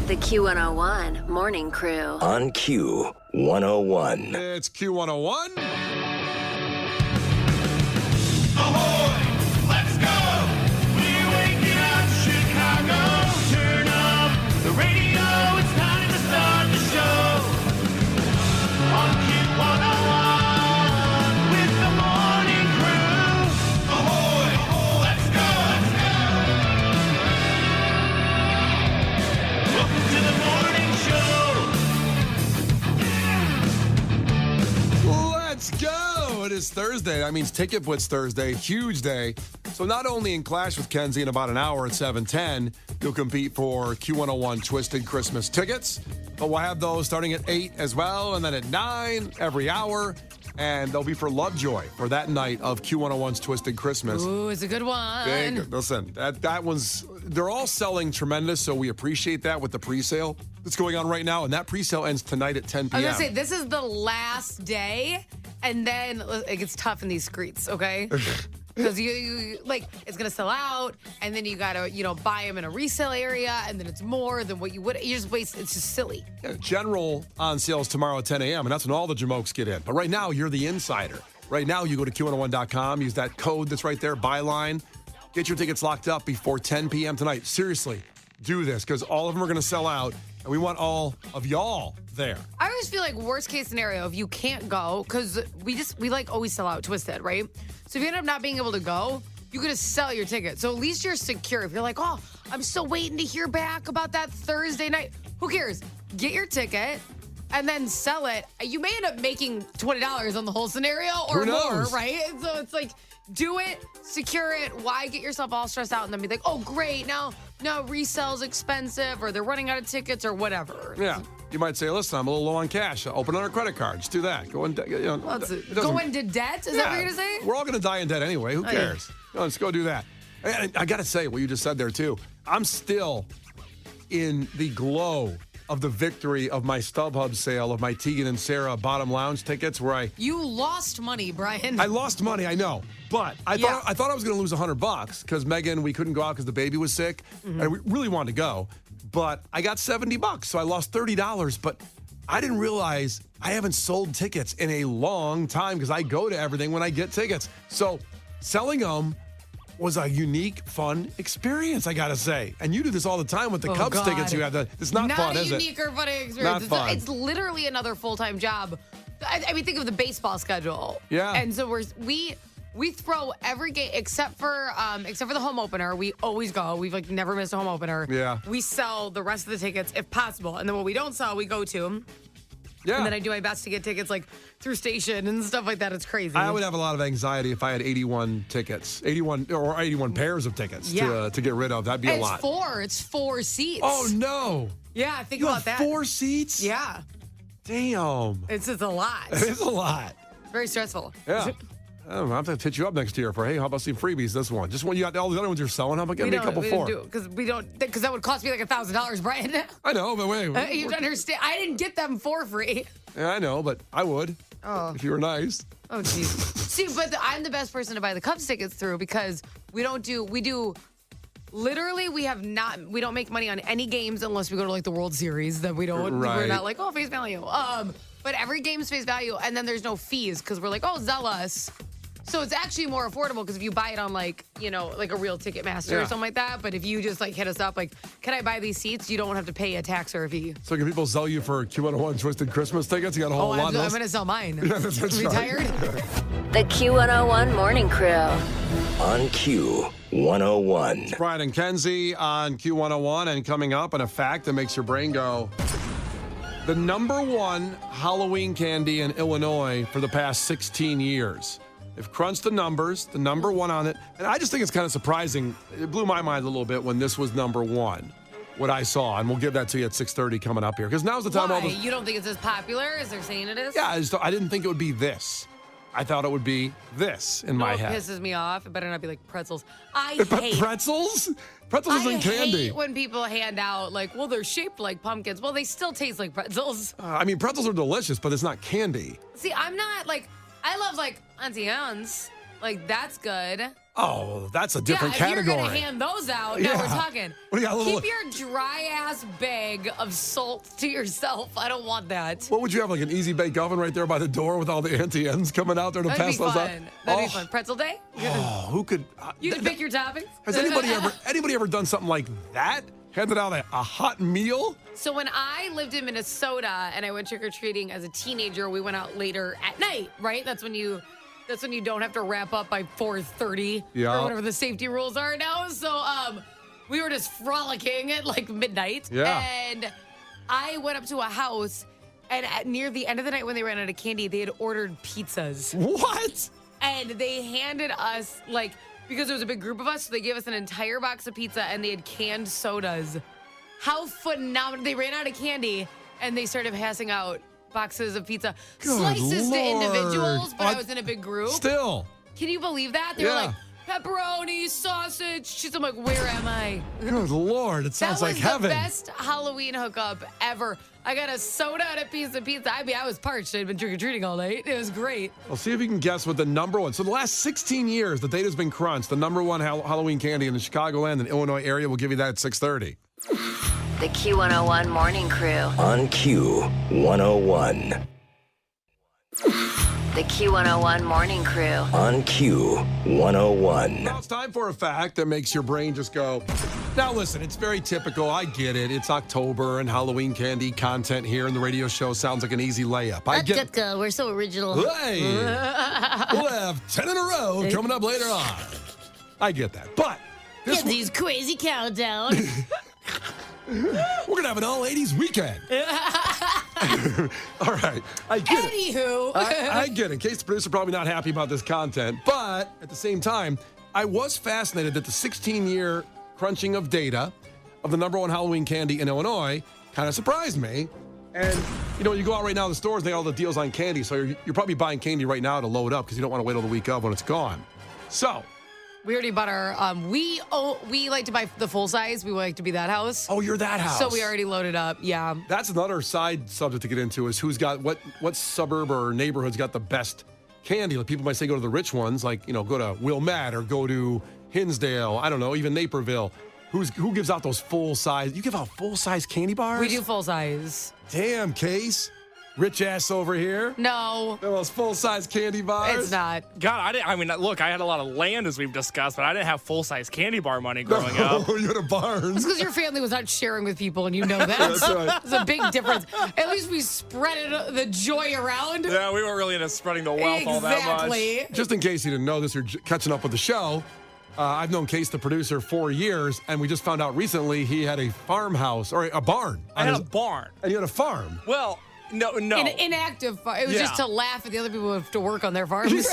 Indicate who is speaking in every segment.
Speaker 1: The Q101 Morning Crew.
Speaker 2: On Q101.
Speaker 3: It's Q101.
Speaker 4: Ahoy! Let's go! We're waking up Chicago. Turn up the radio. It's time to start the show. On Q101 with the Morning Crew. Ahoy! Let's go! Welcome to the morning show.
Speaker 3: Let's go. It is Thursday. That means Ticket Blitz Thursday. Huge day. So not only in Clash with Kenzie in about an hour at 7:10, you'll compete for Q101 Twisted Christmas tickets. But we'll have those starting at 8 as well, and then at 9 every hour. And they'll be for Lovejoy for that night of Q101's Twisted Christmas.
Speaker 5: Ooh, it's a good one.
Speaker 3: Big. Listen, that one's, they're all selling tremendous, so we appreciate that with the pre-sale that's going on right now. And that pre-sale ends tonight at 10 p.m.
Speaker 5: I was going to say, this is the last day, and then it gets tough in these streets, okay? Because you like, it's going to sell out, and then you got to, buy them in a resale area, and then it's more than what you would. You just waste, it's just silly.
Speaker 3: Yeah, General on sales tomorrow at 10 a.m., and that's when all the jamokes get in. But right now, you're the insider. Right now, you go to Q101.com, use that code that's right there, byline. Get your tickets locked up before 10 p.m. tonight. Seriously, do this, because all of them are going to sell out, and we want all of y'all there.
Speaker 5: I always feel like worst case scenario, if you can't go, because we always sell out Twisted, right? So if you end up not being able to go, you're going to sell your ticket. So at least you're secure. If you're like, oh, I'm still waiting to hear back about that Thursday night. Who cares? Get your ticket and then sell it. You may end up making $20 on the whole scenario or more, right? So it's like, do it, secure it. Why get yourself all stressed out and then be like, oh, great, now resale's expensive or they're running out of tickets or whatever.
Speaker 3: Yeah. You might say, listen, I'm a little low on cash. Open on our credit card. Just do that. Go into,
Speaker 5: go into debt? Is that what you're going to say?
Speaker 3: We're all going to die in debt anyway. Who cares? Yeah. Let's go do that. And I got to say, what you just said there, too. I'm still in the glow of the victory of my StubHub sale of my Tegan and Sarah Bottom Lounge tickets where
Speaker 5: You lost money, Brian.
Speaker 3: I lost money, I know. But I thought I was going to lose $100 because Megan, we couldn't go out because the baby was sick. Mm-hmm. And we really wanted to go. But I got $70, so I lost $30. But I didn't realize I haven't sold tickets in a long time because I go to everything when I get tickets. So selling them was a unique, fun experience, I got to say. And you do this all the time with the Cubs tickets you have. It's not fun, is it?
Speaker 5: Not a unique or funny experience.
Speaker 3: Not fun.
Speaker 5: It's literally another full-time job. I mean, think of the baseball schedule.
Speaker 3: Yeah.
Speaker 5: And so we throw every game except for the home opener. We always go. We've never missed a home opener.
Speaker 3: Yeah.
Speaker 5: We sell the rest of the tickets if possible, and then what we don't sell, we go to.
Speaker 3: Yeah.
Speaker 5: And then I do my best to get tickets through station and stuff like that. It's crazy.
Speaker 3: I would have a lot of anxiety if I had 81 tickets, 81 pairs of tickets to get rid of. That'd be a lot.
Speaker 5: It's four seats.
Speaker 3: Oh no.
Speaker 5: Yeah, think
Speaker 3: you
Speaker 5: about
Speaker 3: have
Speaker 5: that.
Speaker 3: 4 seats?
Speaker 5: Yeah.
Speaker 3: Damn.
Speaker 5: It's a lot.
Speaker 3: It is a lot.
Speaker 5: Very stressful.
Speaker 3: Yeah. I'll have to hit you up next year for, hey, how about some freebies this one? Just when you got all the other ones you're selling, how about getting me a couple for?
Speaker 5: Because that would cost me $1,000, Brian.
Speaker 3: I know, but wait.
Speaker 5: You understand? I didn't get them for free.
Speaker 3: Yeah, I know, but I would.
Speaker 5: Oh.
Speaker 3: If you were nice.
Speaker 5: Oh, jeez. See, but I'm the best person to buy the Cubs tickets through because we don't make money on any games unless we go to the World Series. Then we don't, we're not face value. But every game's face value, and then there's no fees because we're zealous. So it's actually more affordable because if you buy it on a real Ticketmaster or something like that. But if you just hit us up can I buy these seats? You don't have to pay a tax or a fee.
Speaker 3: So can people sell you for Q101 Twisted Christmas tickets? You got a whole lot of those?
Speaker 5: I'm going to sell mine.
Speaker 3: Yeah, that's
Speaker 5: Retired?
Speaker 1: The Q101 Morning Crew.
Speaker 2: On Q101.
Speaker 3: Brian and Kenzie on Q101, and coming up on a fact that makes your brain go. The number one Halloween candy in Illinois for the past 16 years. They've crunched the numbers, the number one on it. And I just think it's kind of surprising. It blew my mind a little bit when this was number one, what I saw. And we'll give that to you at 6:30 coming up here. Because now's the time.
Speaker 5: Why? You don't think it's as popular as they're saying it is?
Speaker 3: Yeah, I didn't think it would be this. I thought it would be this in my head.
Speaker 5: It pisses me off. It better not be pretzels. I hate
Speaker 3: pretzels? Pretzels isn't candy.
Speaker 5: I hate when people hand out they're shaped like pumpkins. Well, they still taste like pretzels.
Speaker 3: Pretzels are delicious, but it's not candy.
Speaker 5: See, I'm not I love Auntie Anne's. That's good.
Speaker 3: Oh, that's a different
Speaker 5: If
Speaker 3: category.
Speaker 5: you're gonna hand those out, no,
Speaker 3: Yeah.
Speaker 5: we're talking.
Speaker 3: What do you got, a little-
Speaker 5: Keep your dry ass bag of salt to yourself. I don't want that.
Speaker 3: What would you have, like an easy bake oven right there by the door with all the Auntie N's coming out there to
Speaker 5: That'd
Speaker 3: pass
Speaker 5: be
Speaker 3: those out?
Speaker 5: fun. That'd be fun. Pretzel day?
Speaker 3: Oh, who could?
Speaker 5: You can pick your toppings.
Speaker 3: Has anybody ever done something like that? Handed out a hot meal?
Speaker 5: So when I lived in Minnesota and I went trick-or-treating as a teenager, we went out later at night, right? That's when you don't have to wrap up by 4:30
Speaker 3: Yeah.
Speaker 5: or whatever the safety rules are now. So we were just frolicking at like midnight.
Speaker 3: Yeah.
Speaker 5: And I went up to a house, and near the end of the night when they ran out of candy, they had ordered pizzas.
Speaker 3: What?
Speaker 5: And they handed us, like, because there was a big group of us, so they gave us an entire box of pizza and they had canned sodas. How phenomenal. They ran out of candy and they started passing out boxes of pizza.
Speaker 3: Good
Speaker 5: Slices to
Speaker 3: Lord.
Speaker 5: individuals, but
Speaker 3: Oh,
Speaker 5: I was in a big group.
Speaker 3: Still.
Speaker 5: Can you believe that? They were
Speaker 3: Yeah.
Speaker 5: like, pepperoni, sausage. I'm like, where am I?
Speaker 3: Good Lord. It sounds
Speaker 5: That
Speaker 3: like
Speaker 5: was
Speaker 3: heaven.
Speaker 5: the best Halloween hookup ever. I got a soda and a piece of pizza. I mean, I was parched. I'd been trick-or-treating all night. It was great.
Speaker 3: Well, see if you can guess what the number one. So the last 16 years, the data's been crunched. The number one Halloween candy in the Chicagoland and Illinois area. We'll give you that at 6:30.
Speaker 1: The Q101 Morning Crew.
Speaker 2: On Q101.
Speaker 1: The Q101 Morning Crew.
Speaker 2: On Q101.
Speaker 3: Now it's time for a fact that makes your brain just go. Now listen, it's very typical. I get it. It's October and Halloween candy content here in the radio show sounds like an easy layup. I get.
Speaker 6: We're so original.
Speaker 3: Hey, we'll have 10 in a row coming up later on. I get that, but this
Speaker 6: Kenzie's crazy countdown.
Speaker 3: we're gonna have an all 80s weekend. All right, I get it.
Speaker 5: Anywho.
Speaker 3: I get it. In case the producer probably not happy about this content, but at the same time, I was fascinated that the 16-year crunching of data of the number one Halloween candy in Illinois kind of surprised me. And you go out right now to the stores, they got all the deals on candy, so you're probably buying candy right now to load up because you don't want to wait till the week of when it's gone. So.
Speaker 5: We already bought our, we like to buy the full size. We like to be that house.
Speaker 3: Oh, you're that house.
Speaker 5: So we already loaded up. Yeah.
Speaker 3: That's another side subject to get into is who's got what suburb or neighborhood's got the best candy. Like people might say go to the rich ones, like, go to Wilmette or go to Hinsdale. I don't know, even Naperville. Who gives out those full size? You give out full size candy bars?
Speaker 5: We do full size.
Speaker 3: Damn, Case. Rich ass over here.
Speaker 5: No,
Speaker 3: Those full size candy bars.
Speaker 5: it's not.
Speaker 7: God, look, I had a lot of land as we've discussed, but I didn't have full-size candy bar money growing up.
Speaker 3: Oh, you had a barn.
Speaker 5: It's because your family was not sharing with people, and you know that.
Speaker 3: That's right.
Speaker 5: It's a big difference. At least we spread the joy around.
Speaker 7: Yeah, we weren't really into spreading the wealth all that much.
Speaker 5: Exactly.
Speaker 3: Just in case you didn't know this, you're catching up with the show. I've known Case, the producer, 4 years, and we just found out recently he had a farmhouse or a barn.
Speaker 7: I had a barn.
Speaker 3: And you had a farm.
Speaker 7: Well, no.
Speaker 5: An inactive farm. It was just to laugh at the other people who have to work on their farms.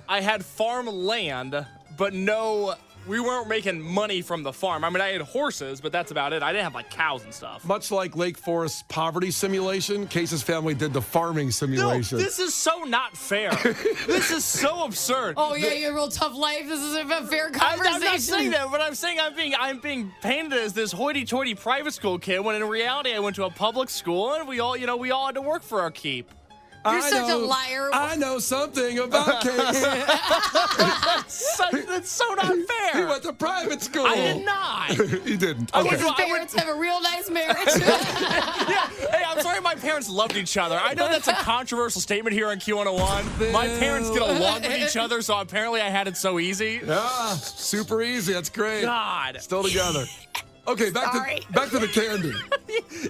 Speaker 7: I had farm land, but no, we weren't making money from the farm. I mean, I had horses, but that's about it. I didn't have like cows and stuff.
Speaker 3: Much like Lake Forest's poverty simulation, Case's family did the farming
Speaker 7: No,
Speaker 3: simulation.
Speaker 7: this is so not fair. This is so absurd.
Speaker 5: Oh yeah, you have a real tough life. This isn't a fair conversation.
Speaker 7: I'm not saying that, but I'm saying I'm being painted as this hoity-toity private school kid when in reality I went to a public school and we all had to work for our keep.
Speaker 5: You're such a liar.
Speaker 3: I know something about Case.
Speaker 7: That's so not
Speaker 3: He
Speaker 7: fair.
Speaker 3: went to private school.
Speaker 7: I did not.
Speaker 3: He didn't.
Speaker 7: I
Speaker 3: Okay.
Speaker 7: went
Speaker 5: His
Speaker 7: to-
Speaker 5: parents have a real nice marriage.
Speaker 7: Yeah. Hey, I'm sorry my parents loved each other. I know that's a controversial statement here on Q101. My parents get along with each other, so apparently I had it so easy.
Speaker 3: Yeah, super easy. That's great.
Speaker 7: God.
Speaker 3: Still together. Okay, back to the candy.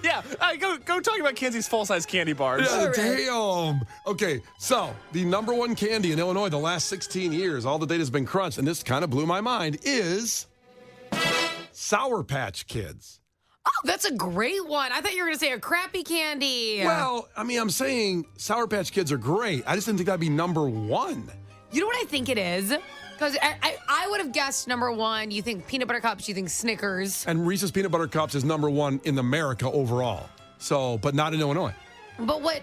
Speaker 7: Yeah, go talk about Kenzie's full-size candy bars.
Speaker 3: Yeah, damn. Okay, so the number one candy in Illinois the last 16 years, all the data's been crunched, and this kind of blew my mind, is Sour Patch Kids.
Speaker 5: Oh, that's a great one. I thought you were going to say a crappy candy.
Speaker 3: Well, I mean, I'm saying Sour Patch Kids are great. I just didn't think that'd be number one.
Speaker 5: You know what I think it is? Because I would have guessed number one. You think peanut butter cups, you think Snickers.
Speaker 3: And Reese's Peanut Butter Cups is number one in America overall. So, but not in Illinois.
Speaker 5: But what,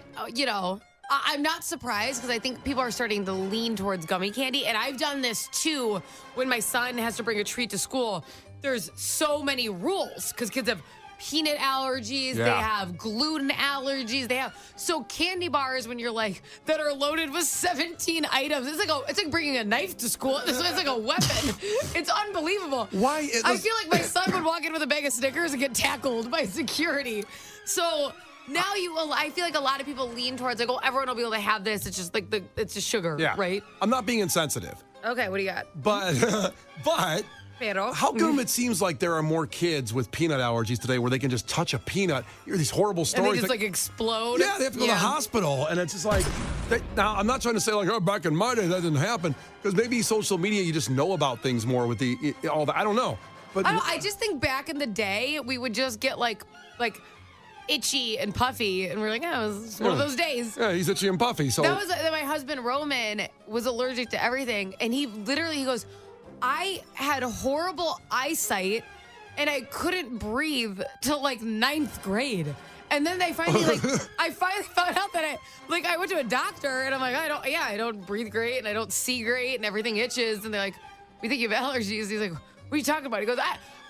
Speaker 5: I'm not surprised because I think people are starting to lean towards gummy candy. And I've done this too when my son has to bring a treat to school. There's so many rules because kids have peanut allergies.
Speaker 3: Yeah.
Speaker 5: They have gluten allergies. They have candy bars when you're like that are loaded with 17 items. It's like bringing a knife to school. It's like a weapon. It's unbelievable.
Speaker 3: Why?
Speaker 5: I feel like my son would walk in with a bag of Snickers and get tackled by security. So now I feel like a lot of people lean towards like, oh, everyone will be able to have this. It's just like it's just sugar,
Speaker 3: Yeah.
Speaker 5: right?
Speaker 3: I'm not being insensitive,
Speaker 5: Okay, what do you got?
Speaker 3: but
Speaker 5: Pero.
Speaker 3: how come it seems like there are more kids with peanut allergies today where they can just touch a peanut? You hear these horrible
Speaker 5: And
Speaker 3: stories.
Speaker 5: they just like explode.
Speaker 3: yeah, they have to go to the hospital, and it's just like. Now, I'm not trying to say like, oh, back in my day that didn't happen, because maybe social media, you just know about things more with all that. I don't know, but
Speaker 5: I just think back in the day we would just get like itchy and puffy, and we're like, oh, it's one of those days.
Speaker 3: yeah, he's itchy and puffy. So
Speaker 5: That was my husband Roman was allergic to everything, and he goes, I had horrible eyesight, and I couldn't breathe till like 9th grade. And then I finally found out that I went to a doctor, and I'm like, I don't breathe great, and I don't see great, and everything itches, and they're like, we think you have allergies. He's like, what are you talking about? He goes,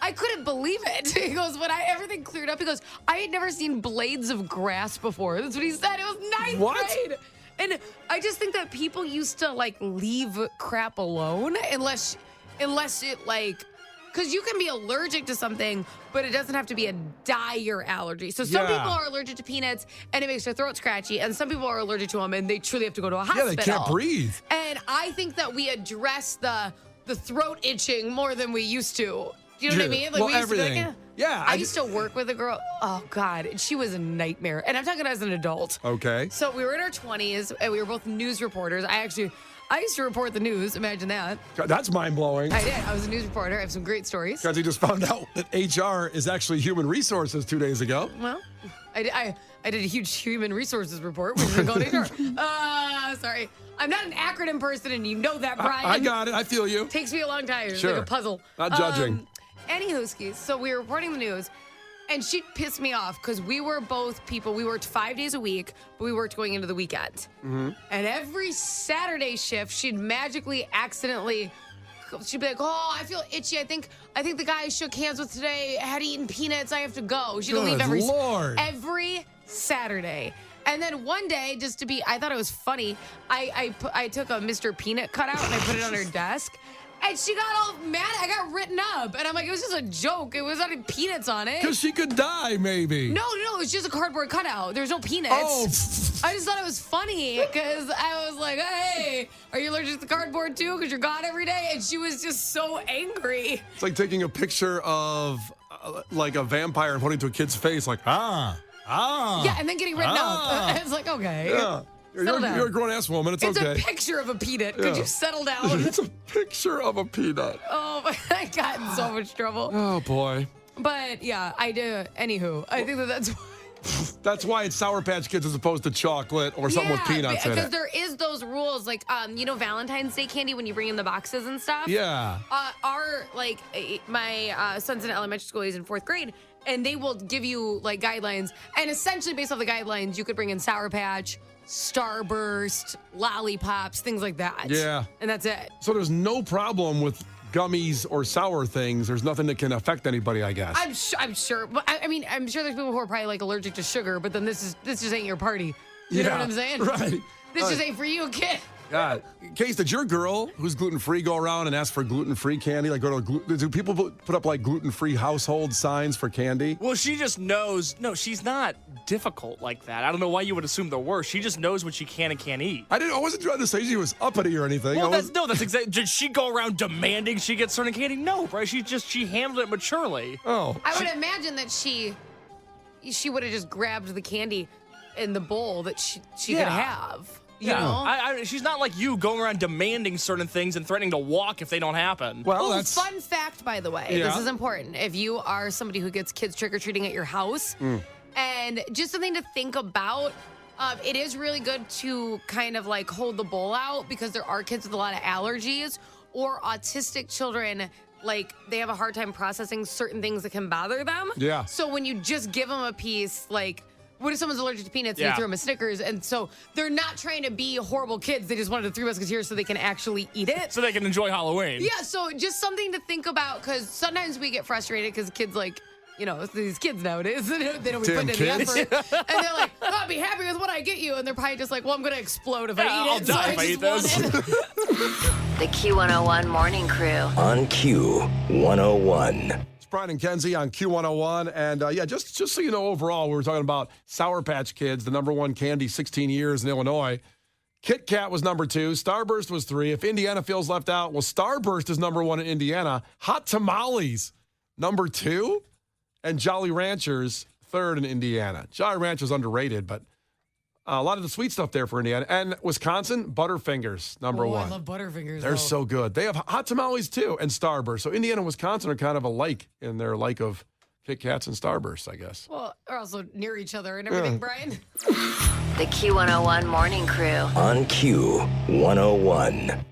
Speaker 5: I couldn't believe it. He goes, when everything cleared up, he goes, I had never seen blades of grass before. That's what he said. It was 9th grade. And I just think that people used to like leave crap alone unless it like, because you can be allergic to something, but it doesn't have to be a dire allergy. So some people are allergic to peanuts and it makes their throat scratchy, and some people are allergic to them and they truly have to go to a hospital.
Speaker 3: yeah, they can't breathe.
Speaker 5: And I think that we address the throat itching more than we used to. Do you know what I mean? Like
Speaker 3: well,
Speaker 5: we used
Speaker 3: everything.
Speaker 5: to be like,
Speaker 3: yeah,
Speaker 5: I used to work with a girl. Oh God, she was a nightmare. And I'm talking as an adult.
Speaker 3: Okay.
Speaker 5: So we were in our 20s and we were both news reporters. I used to report the news. Imagine that.
Speaker 3: That's mind blowing.
Speaker 5: I did. I was a news reporter. I have some great stories.
Speaker 3: Because he just found out that HR is actually human resources 2 days ago.
Speaker 5: Well, I did a huge human resources report. We're going to go to HR. Sorry. I'm not an acronym person, and you know that, Brian.
Speaker 3: I got it. I feel you.
Speaker 5: Takes me a long time. It's
Speaker 3: Sure.
Speaker 5: like a puzzle.
Speaker 3: Not judging.
Speaker 5: Anywho, so we were reporting the news, and she pissed me off because we were both people. We worked 5 days a week, but we worked going into the weekend. Mm-hmm. And every Saturday shift, she'd magically, accidentally, she'd be like, "Oh, I feel itchy. I think the guy I shook hands with today had eaten peanuts. I have to go." She'd leave every Saturday. And then one day, just to be, I thought it was funny, I took a Mr. Peanut cutout and I put it on her desk. And she got all mad. I got written up. And I'm like, it was just a joke. It was not peanuts on it.
Speaker 3: Because she could die, maybe.
Speaker 5: No, it was just a cardboard cutout. There's no peanuts.
Speaker 3: Oh.
Speaker 5: I just thought it was funny because I was like, hey, are you allergic to cardboard too? Because you're gone every day. And she was just so angry.
Speaker 3: It's like taking a picture of like a vampire and putting it to a kid's face like, ah.
Speaker 5: Yeah, and then getting written up. It's like, okay.
Speaker 3: Yeah. You're a grown-ass woman. It's okay.
Speaker 5: It's a picture of a peanut. Could you settle down?
Speaker 3: It's a picture of a peanut.
Speaker 5: Oh, I got in so much trouble.
Speaker 3: Oh, boy.
Speaker 5: But, yeah, I do. Anywho, I think that's why.
Speaker 3: That's why it's Sour Patch Kids as opposed to chocolate or something with peanuts in it.
Speaker 5: Because there is those rules, like, Valentine's Day candy when you bring in the boxes and stuff.
Speaker 3: Yeah.
Speaker 5: My son's in elementary school. He's in 4th grade. And they will give you, like, guidelines. And essentially, based off the guidelines, you could bring in Sour Patch, Starburst, lollipops, things like that.
Speaker 3: Yeah.
Speaker 5: And that's it.
Speaker 3: So there's no problem with gummies or sour things. There's nothing that can affect anybody, I guess.
Speaker 5: I'm sure. But I'm sure there's people who are probably, like, allergic to sugar, but then this just ain't your party. You know what I'm saying?
Speaker 3: Right.
Speaker 5: This just ain't for you, kid.
Speaker 3: God. Case, did your girl, who's gluten-free, go around and ask for gluten-free candy? Like, do people put up, like, gluten-free household signs for candy?
Speaker 7: Well, she just knows. No, she's not difficult like that. I don't know why you would assume the worst. She just knows what she can and can't eat.
Speaker 3: I wasn't trying to say she was uppity or anything.
Speaker 7: Well, that's exactly. Did she go around demanding she get certain candy? No, right? She handled it maturely.
Speaker 3: Oh.
Speaker 5: I would imagine that she would have just grabbed the candy in the bowl that she could have. You know?
Speaker 7: She's not like you going around demanding certain things and threatening to walk if they don't happen.
Speaker 3: Well,
Speaker 5: that's fun fact, by the way.
Speaker 3: Yeah.
Speaker 5: This is important. If you are somebody who gets kids trick-or-treating at your house, and just something to think about, it is really good to kind of like hold the bowl out because there are kids with a lot of allergies or autistic children. Like, they have a hard time processing certain things that can bother them.
Speaker 3: Yeah.
Speaker 5: So when you just give them a piece, like, what if someone's allergic to peanuts and you throw them a Snickers? And so they're not trying to be horrible kids. They just wanted the Three Musketeers so they can actually eat it.
Speaker 7: So they can enjoy Halloween.
Speaker 5: Yeah, so just something to think about because sometimes we get frustrated because kids, like, these kids nowadays, they don't be
Speaker 3: Damn
Speaker 5: putting in the
Speaker 3: kids.
Speaker 5: effort. And they're like, oh, I'll be happy with what I get you. And they're probably just like, well, I'm going to explode if I eat
Speaker 7: I'll
Speaker 5: it.
Speaker 7: die if I eat this.
Speaker 1: The Q101 Morning Crew.
Speaker 2: On Q101.
Speaker 3: It's Brian and Kenzie on Q101. And just so you know, overall, we were talking about Sour Patch Kids, the number one candy, 16 years in Illinois. Kit Kat was number 2. Starburst was 3. If Indiana feels left out, well, Starburst is number 1 in Indiana. Hot Tamales, number 2. And Jolly Ranchers, 3rd in Indiana. Jolly Ranchers underrated, but a lot of the sweet stuff there for Indiana. And Wisconsin, Butterfingers, number 1.
Speaker 5: I love Butterfingers.
Speaker 3: They're so good. They have Hot Tamales, too, and Starburst. So Indiana and Wisconsin are kind of alike in their like of Kit Kats and Starburst, I guess.
Speaker 5: Well, they're also near each other and everything, Brian.
Speaker 1: The Q101 Morning Crew.
Speaker 2: On Q101.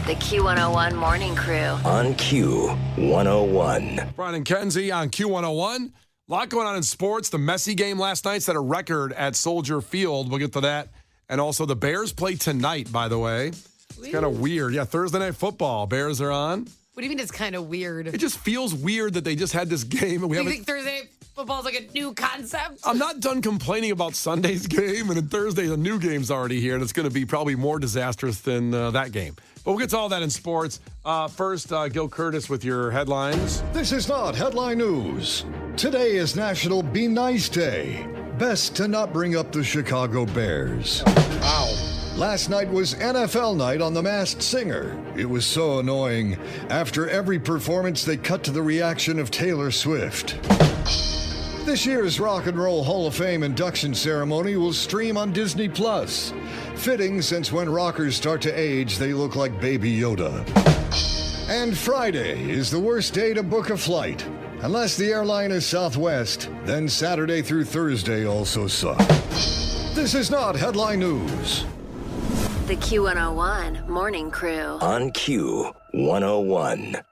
Speaker 1: The Q101 Morning Crew.
Speaker 2: On Q101.
Speaker 3: Brian and Kenzie on Q101. A lot going on in sports. The Messi game last night set a record at Soldier Field. We'll get to that. And also the Bears play tonight, by the way. It's kind of weird. Yeah, Thursday Night Football. Bears are on.
Speaker 5: What do you mean it's kind of weird?
Speaker 3: It just feels weird that they just had this game. And we
Speaker 5: You
Speaker 3: haven't.
Speaker 5: think Thursday football's like a new concept?
Speaker 3: I'm not done complaining about Sunday's game, and then Thursday, the new game's already here, and it's going to be probably more disastrous than that game. But we'll get to all that in sports. First, Gil Curtis with your headlines.
Speaker 8: This is not headline news. Today is National Be Nice Day. Best to not bring up the Chicago Bears. Ow. Last night was NFL night on The Masked Singer. It was so annoying. After every performance, they cut to the reaction of Taylor Swift. This year's Rock and Roll Hall of Fame induction ceremony will stream on Disney+. Fitting, since when rockers start to age, they look like Baby Yoda. And Friday is the worst day to book a flight. Unless the airline is Southwest, then Saturday through Thursday also suck. This is not headline news.
Speaker 1: The Q101 Morning Crew.
Speaker 2: On Q101.